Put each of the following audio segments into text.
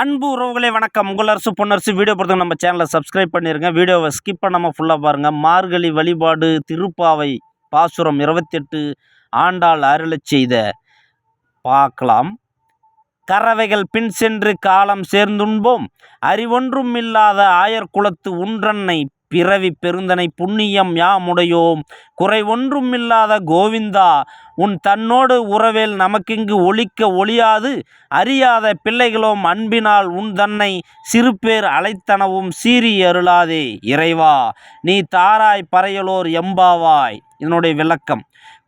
அன்பு உறவுகளே வணக்கம். உங்கள் அரசு பொன்னரசு. வீடியோ பொறுத்தவரை நம்ம சேனலை சப்ஸ்கிரைப் பண்ணிடுங்க. வீடியோவை ஸ்கிப் பண்ணாமல் ஃபுல்லாக பாருங்கள். மார்கழி வழிபாடு திருப்பாவை பாசுரம் 28 ஆண்டாள் அருளச் செய்த பார்க்கலாம். கறவைகள் பின் சென்று காலம் சேர்ந்துண்போம், அறிவொன்றும் இல்லாத ஆயர் குலத்து உன்றன்னை பிறவி பெருந்தனை புண்ணியம் யாமுடையோம், குறைவொன்றும் இல்லாத கோவிந்தா உன் தன்னோடு உறவேல் நமக்கிங்கு ஒழிக்க ஒழியாது, அறியாத பிள்ளைகளோம் அன்பினால் உன் தன்னை சிறுபேர் அழைத்தனவும் சீறி அருளாதே இறைவா நீ தாராய் பறையலோர் எம்பாவாய். இதனுடைய விளக்கம்: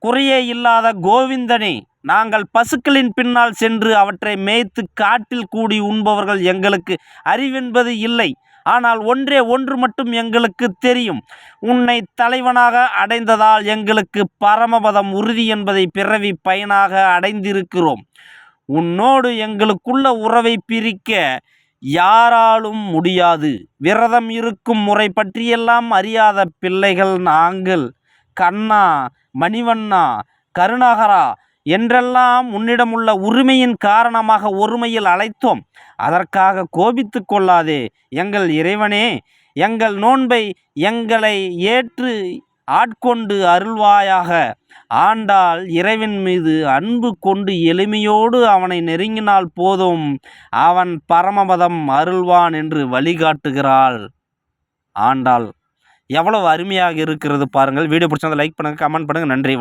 குறையே இல்லாத கோவிந்தனே, நாங்கள் பசுக்களின் பின்னால் சென்று அவற்றை மேய்த்து காட்டில் கூடி உண்பவர்கள். எங்களுக்கு அறிவென்பது இல்லை, ஆனால் ஒன்றே ஒன்று மட்டும் எங்களுக்கு தெரியும். உன்னை தலைவனாக அடைந்ததால் எங்களுக்கு பரமபதம் உறுதி என்பதை பிறவி பயனாக அடைந்திருக்கிறோம். உன்னோடு எங்களுக்குள்ள உறவை பிரிக்க யாராலும் முடியாது. விரதம் இருக்கும் முறை பற்றியெல்லாம் அறியாத பிள்ளைகள் நாங்கள். கண்ணா, மணிவண்ணா, கருணாகரா என்றெல்லாம் உன்னிடமுள்ள உரிமையின் காரணமாக ஒருமையில் அழைத்தோம். அதற்காக கோபித்து கொள்ளாதே எங்கள் இறைவனே. எங்கள் நோன்பை எங்களை ஏற்று ஆட்கொண்டு அருள்வாயாக. ஆண்டாள் இறைவன் மீது அன்பு கொண்டு எளிமையோடு அவனை நெருங்கினால் போதும், அவன் பரமபதம் அருள்வான் என்று வழிகாட்டுகிறாள் ஆண்டாள். எவ்வளவு அருமையாக இருக்கிறது பாருங்கள். வீடியோ பிடிச்சதை லைக் பண்ணுங்கள், கமெண்ட் பண்ணுங்கள். நன்றி.